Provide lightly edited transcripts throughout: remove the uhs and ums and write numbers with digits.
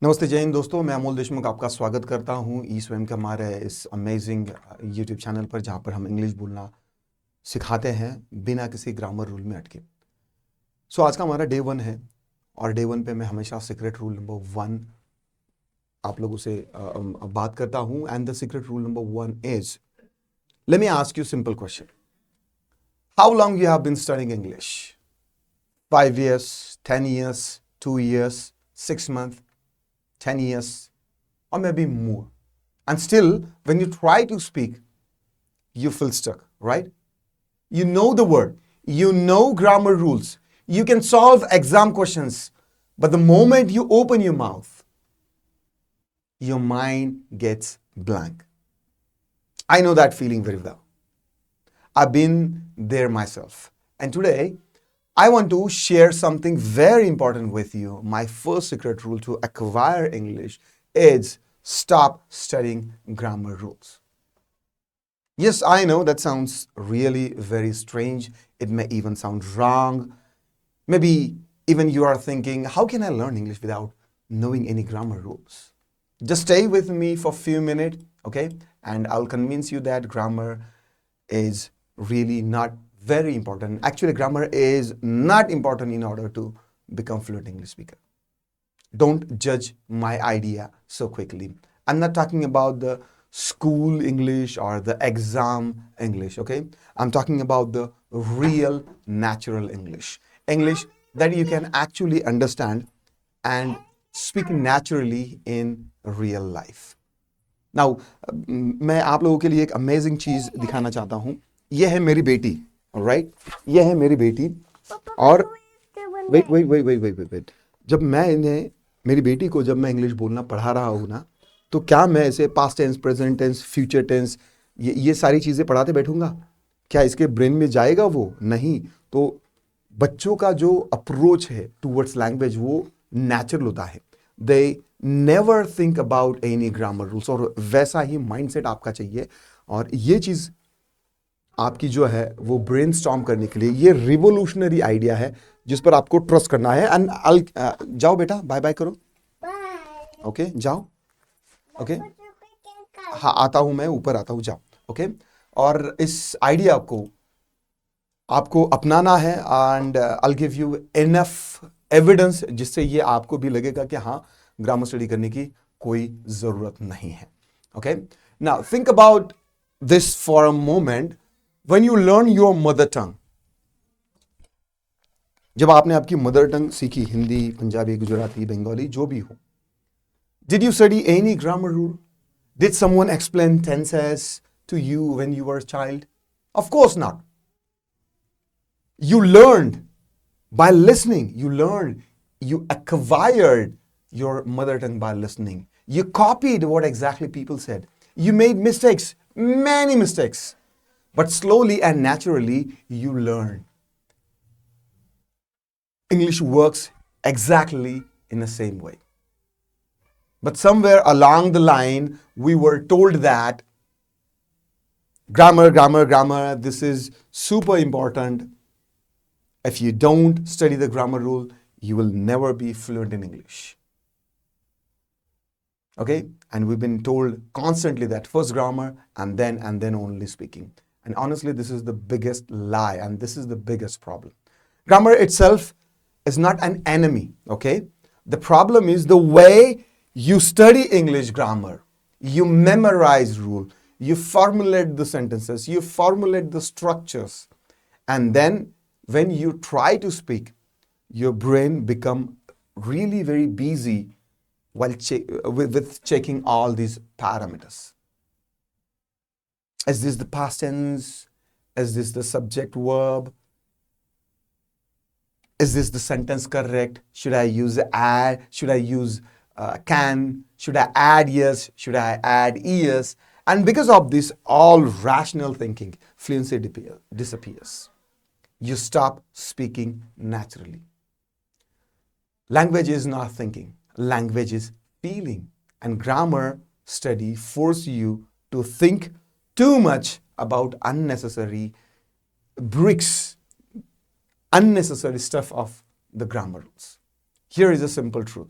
नमस्ते जय हिंद दोस्तों, मैं अमोल देशमुख आपका स्वागत करता हूं ई स्वयं के हमारे इस अमेजिंग यूट्यूब चैनल पर, जहां पर हम इंग्लिश बोलना सिखाते हैं बिना किसी ग्रामर रूल में अटके। आज का हमारा डे 1 है और डे 1 पे मैं हमेशा सीक्रेट रूल नंबर 1 आप लोगों से बात करता हूं। And the secret rule number 1 is, let me ask you simple question, how long you have been studying English? 5 years, 10 years, 2 years, 6 months, 10 years, or maybe more. And still, when you try to speak, you feel stuck, right? You know the word, you know grammar rules, you can solve exam questions, but the moment you open your mouth, your mind gets blank. I know that feeling very well. I've been there myself. And today, I want to share something very important with you. My first secret rule to acquire English is stop studying grammar rules. Yes, I know that sounds really very strange. It may even sound wrong. Maybe even you are thinking, how can I learn English without knowing any grammar rules? Just stay with me for a few minutes, okay? And I'll convince you that grammar is really not very important. Actually, grammar is not important in order to become fluent English speaker. Don't judge my idea so quickly. I'm not talking about the school English or the exam English, okay? I'm talking about the real natural English. English that you can actually understand and speak naturally in real life. Now, मैं आप लोगों के लिए एक amazing चीज़ दिखाना चाहता हूँ। ये है मेरी बेटी, राइट? ये है मेरी बेटी और वेट। जब मैं इन्हें, मेरी बेटी को जब मैं इंग्लिश बोलना पढ़ा रहा हूँ ना, तो क्या मैं ऐसे past tense, present tense, future tense ये सारी चीज़ें पढ़ाते बैठूंगा? क्या इसके ब्रेन में जाएगा वो? नहीं। तो बच्चों का जो अप्रोच है टूवर्ड्स लैंग्वेज वो नेचुरल होता है। They never think about any grammar rules, और वैसा ही माइंडसेट आपका चाहिए। और ये चीज़ आपकी जो है वो ब्रेन स्टॉर्म करने के लिए ये रिवोल्यूशनरी आइडिया है जिस पर आपको ट्रस्ट करना है। एंड जाओ बेटा, बाय बाय करो। ओके, जाओ। ओके, हाँ आता हूं, मैं ऊपर आता हूं, जाओ। ओके, और इस आइडिया को आपको अपनाना है। And I give you enough evidence जिससे ये आपको भी लगेगा कि हाँ, ग्रामर स्टडी करने की कोई जरूरत नहीं है। Okay, now think about this for a moment. When you learn your mother tongue, जब आपने आपकी मदर टंग सीखी, हिंदी, पंजाबी, गुजराती, बंगाली, जो भी हो, did you study any grammar rule? Did someone explain tenses to you when you were a child? Of course not. You learned by listening. You acquired your mother tongue by listening. You copied what exactly people said. You made mistakes, many mistakes. But slowly and naturally, you learn. English works exactly in the same way. But somewhere along the line, we were told that grammar, this is super important. If you don't study the grammar rule, you will never be fluent in English. Okay? And we've been told constantly that first grammar and then only speaking. And honestly, this is the biggest lie, and this is the biggest problem. Grammar itself is not an enemy, okay? The problem is the way you study English grammar. You memorize rule, you formulate the sentences, you formulate the structures. And then when you try to speak, your brain become really very busy while with checking all these parameters. Is this the past tense? Is this the subject verb? Is this the sentence correct? Should I use add? Should I use can? Should I add yes? Should I add es? And because of this, all rational thinking, fluency disappears. You stop speaking naturally. Language is not thinking. Language is feeling. And grammar study forces you to think too much about unnecessary bricks, unnecessary stuff of the grammar rules. Here is a simple truth.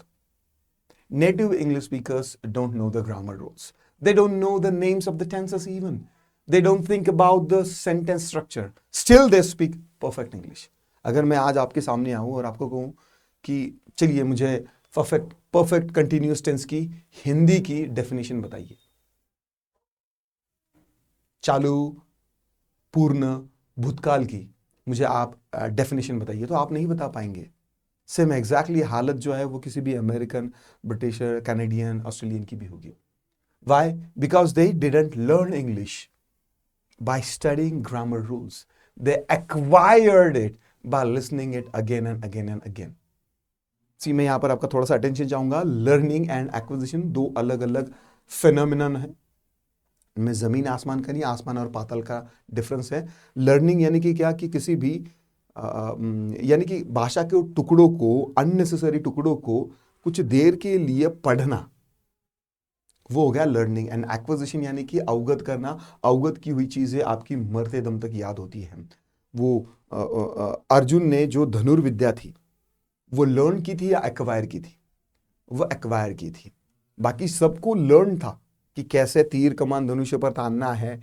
Native English speakers don't know the grammar rules. They don't know the names of the tenses even. They don't think about the sentence structure. Still they speak perfect English. अगर मैं आज आपके सामने आऊं और आपको कहूं कि चलिए मुझे परफेक्ट कंटिन्यूअस टेंस की हिंदी की डेफिनेशन बताइए, चालू, पूर्ण, भूतकाल की मुझे आप डेफिनेशन बताइए, तो आप नहीं बता पाएंगे. सेम एग्जैक्टली हालत जो है वो किसी भी अमेरिकन, ब्रिटिशर, कैनेडियन, ऑस्ट्रेलियन की भी होगी. Why? Because they didn't learn English by studying grammar rules. They acquired it by listening it again and again and again. See, मैं यहाँ पर आपका थोड़ा सा अटेंशन चाहूंगा. लर्निंग एंड एक्विजिशन दो अलग अलग फिनोमिनन है. में जमीन आसमान का नहीं, आसमान और पाताल का डिफरेंस है. लर्निंग यानी कि क्या, कि किसी भी यानी कि भाषा के टुकड़ों को, अननेसेसरी टुकड़ों को कुछ देर के लिए पढ़ना, वो हो गया लर्निंग. एंड एक्विजिशन यानी कि अवगत करना. अवगत की हुई चीजें आपकी मरते दम तक याद होती है. वो अर्जुन ने जो धनुर्विद्या थी वो लर्न की थी या एक्वायर की थी? वो एक्वायर की थी. बाकी सबको लर्न था कि कैसे तीर कमान धनुष्य पर तानना है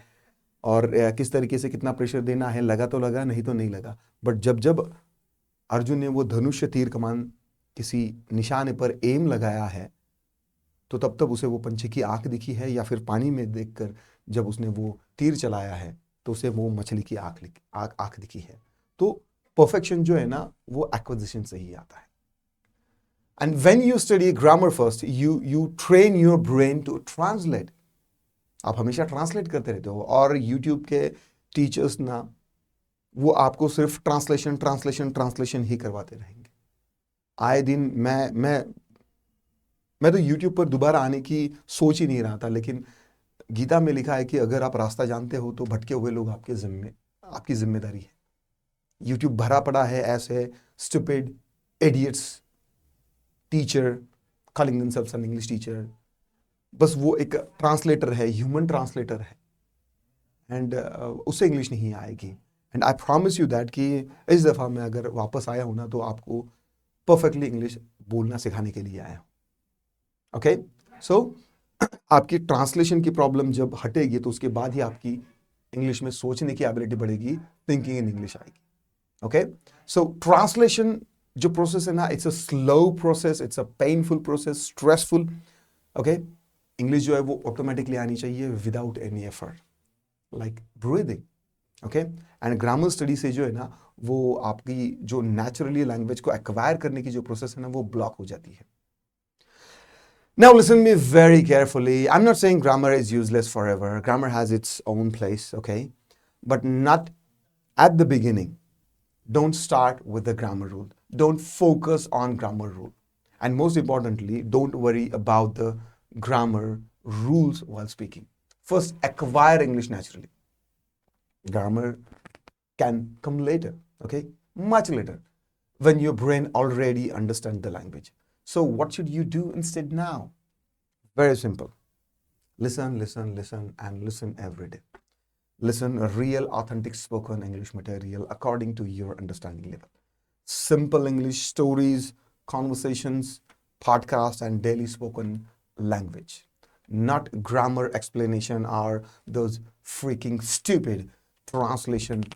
और किस तरीके से कितना प्रेशर देना है. लगा तो लगा, नहीं तो नहीं लगा. बट जब जब अर्जुन ने वो धनुष्य तीर कमान किसी निशाने पर एम लगाया है, तो तब तब उसे वो पंछी की आंख दिखी है, या फिर पानी में देखकर जब उसने वो तीर चलाया है तो उसे वो मछली की आंख दिखी है. तो परफेक्शन जो है ना, वो एक्विजिशन से ही आता है. And when you study grammar first, you train your brain to translate. आप हमेशा ट्रांसलेट करते रहते हो. और यूट्यूब के टीचर्स ना, वो आपको सिर्फ ट्रांसलेशन ट्रांसलेशन ट्रांसलेशन ही करवाते रहेंगे. आए दिन मैं तो यूट्यूब पर दोबारा आने की सोच ही नहीं रहा था, लेकिन गीता में लिखा है कि अगर आप रास्ता जानते हो तो भटके हुए लोग आपकी जिम्मेदारी है. यूट्यूब भरा पड़ा है ऐसे stupid idiots, teacher calling themselves an English teacher. बस वो एक ट्रांसलेटर है, ह्यूमन ट्रांसलेटर है, एंड उससे इंग्लिश नहीं आएगी. And I promise you that कि इस दफ़ा मैं अगर वापस आया हूं ना, तो आपको परफेक्टली इंग्लिश बोलना सिखाने के लिए आया हूं. ओके, सो आपकी ट्रांसलेशन की प्रॉब्लम जब हटेगी तो उसके बाद ही आपकी इंग्लिश में सोचने की एबिलिटी बढ़ेगी, थिंकिंग इन इंग्लिश आएगी. ओके, सो ट्रांसलेशन जो प्रोसेस है ना, it's a slow process, it's a painful process, stressful. Okay, English जो है वो ऑटोमेटिकली आनी चाहिए without any effort, like breathing. Okay, and grammar study से जो है ना, वो आपकी जो नेचुरली लैंग्वेज को एक्वायर करने की जो प्रोसेस है ना, वो ब्लॉक हो जाती है. Now listen me very carefully. I'm not saying grammar is useless forever. Grammar has its own place, okay? But not at the beginning. Don't start with the grammar rule. Don't focus on grammar rule. And most importantly, don't worry about the grammar rules while speaking. First, acquire English naturally. Grammar can come later, okay? Much later, when your brain already understands the language. So what should you do instead now? Very simple. Listen, listen, listen, and listen every day. Listen a real, authentic spoken English material according to your understanding level. Simple English stories, conversations, podcasts, and daily spoken language. Not grammar explanation or those freaking stupid translation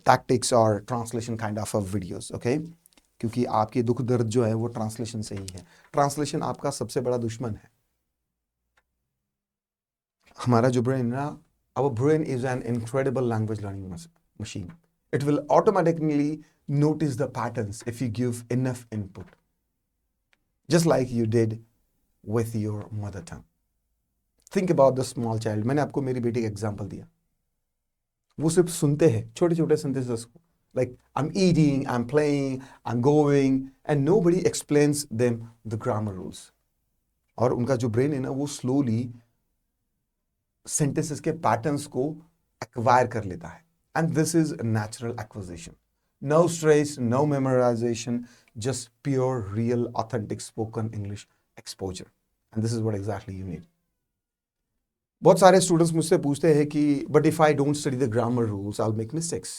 tactics or translation kind of videos, okay? क्योंकि आपकी दुख दर्द जो है वो translation से ही है. Translation आपका सबसे बड़ा दुश्मन है. हमारा जो ब्रेन ना, our brain is an incredible language learning machine. It will automatically notice the patterns if you give enough input, just like you did with your mother tongue. Think about the small child. मैंने आपको मेरी बेटी का example दिया. वो सिर्फ सुनते हैं छोटे छोटे सेंटेंसेस को, like I'm eating, I'm playing, I'm going, and nobody explains them the grammar rules. और उनका जो ब्रेन है ना, वो स्लोली सेंटेंसेस के पैटर्न्स को एक्वायर कर लेता है. And this is natural acquisition. No stress, no memorisation, just pure real authentic spoken English exposure. And this is what exactly you need. बहुत सारे स्टूडेंट्स मुझसे पूछते हैं कि but if I don't study the grammar rules I will make mistakes.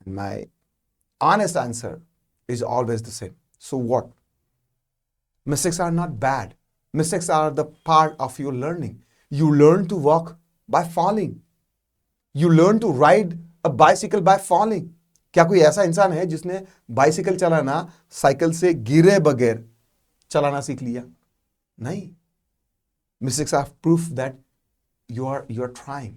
My honest answer is always the same. So what? Mistakes are not bad. Mistakes are the part of your learning. You learn to walk by falling. You learn to ride a bicycle by falling. क्या कोई ऐसा इंसान है जिसने bicycle चलाना cycle से गिरे बगैर चलाना सीख लिया? नहीं. Mistakes are proof that you are trying.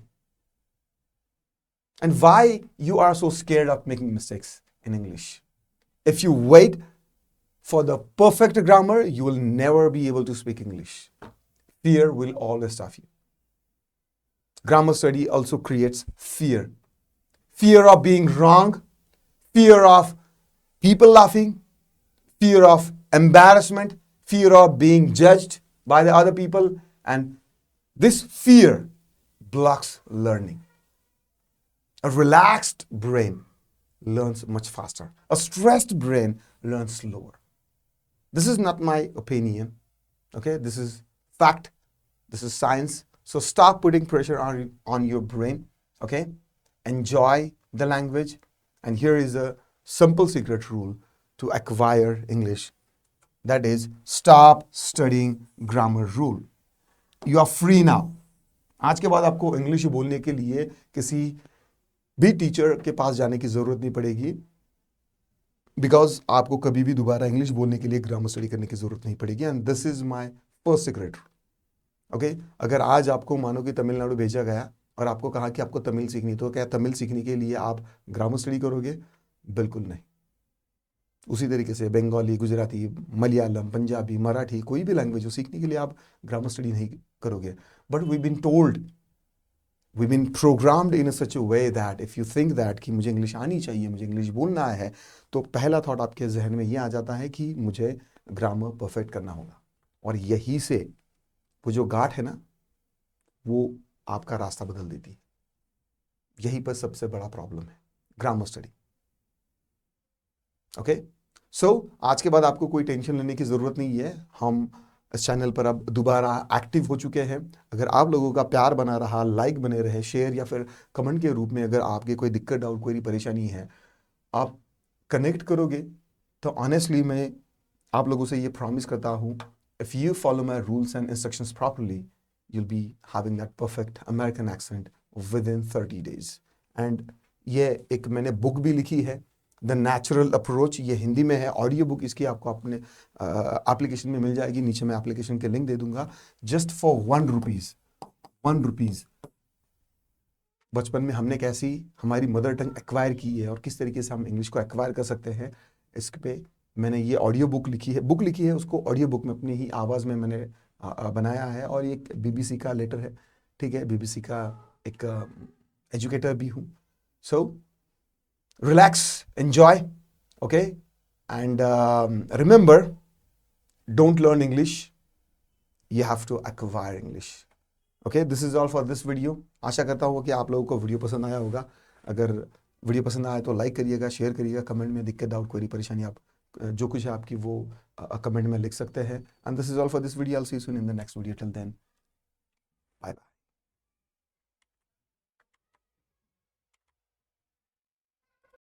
And why you are so scared of making mistakes in English? If you wait for the perfect grammar, you will never be able to speak English. Fear will always stop you. Grammar study also creates fear. Fear of being wrong, fear of people laughing, fear of embarrassment, fear of being judged by the other people, and this fear blocks learning. A relaxed brain learns much faster. A stressed brain learns slower. This is not my opinion, okay? This is fact. This is science. So stop putting pressure on your brain, okay? Enjoy the language. And here is a simple secret rule to acquire English. That is, stop studying grammar rule. You are free now. आज के बाद आपको English बोलने के लिए किसी भी teacher के पास जाने की जरूरत नहीं पड़ेगी, बिकॉज आपको कभी भी दोबारा इंग्लिश बोलने के लिए ग्रामर स्टडी करने की जरूरत नहीं पड़ेगी. And this is my first secret. Okay, अगर आज आपको मानो कि तमिलनाडु भेजा गया और आपको कहा कि आपको तमिल सीखनी, तो क्या तमिल सीखने के लिए आप ग्रामर स्टडी करोगे? बिल्कुल नहीं. उसी तरीके से बंगाली, गुजराती, मलयालम, पंजाबी, मराठी, कोई भी लैंग्वेज हो सीखने के लिए आप ग्रामर स्टडी नहीं करोगे. But we been told, we been programmed in such a way that if you think that कि मुझे इंग्लिश आनी चाहिए, मुझे इंग्लिश बोलना है, तो पहला थॉट आपके जहन में ये आ जाता है कि मुझे ग्रामर परफेक्ट करना होगा. और यही से वो जो गांठ है ना, वो आपका रास्ता बदल देती है. यही पर सबसे बड़ा प्रॉब्लम है, ग्रामर स्टडी. ओके, सो आज के बाद आपको कोई टेंशन लेने की ज़रूरत नहीं है. हम इस चैनल पर अब दोबारा एक्टिव हो चुके हैं. अगर आप लोगों का प्यार बना रहा, लाइक बने रहे, शेयर या फिर कमेंट के रूप में अगर आपके कोई दिक्कत, डाउट, कोई परेशानी है, आप कनेक्ट करोगे, तो ऑनेस्टली मैं आप लोगों से ये प्रॉमिस करता हूँ, if you follow my rules and instructions properly, you'll be having that perfect American accent within 30 days. And ये एक मैंने बुक भी लिखी है, द नेचुरल अप्रोच. ये हिंदी में है, ऑडियो बुक इसकी आपको अपने एप्लीकेशन में मिल जाएगी. नीचे मैं एप्लीकेशन के लिंक दे दूंगा. Just for ₹1. बचपन में हमने कैसी हमारी मदर टंग एक्वायर की है और किस तरीके से हम इंग्लिश को एक्वायर कर सकते हैं, इस पे मैंने ये ऑडियो बुक लिखी है. उसको ऑडियो बुक में अपनी ही आवाज़ में मैंने बनाया है. और एक BBC का लेटर है, ठीक है, BBC का एक एजुकेटर भी हूँ. So relax, enjoy, okay, and remember, don't learn English, you have to acquire English. Okay, this is all for this video. आशा करता हूँ कि आप लोगों को वीडियो पसंद आया होगा. अगर वीडियो पसंद आया तो लाइक करिएगा, शेयर करिएगा, कमेंट में दिक्कत, डाउट, कोई परेशानी, आप जो कुछ है आपकी वो कमेंट में लिख सकते हैं. And this is all for this video. I will see you soon in the next video. Till then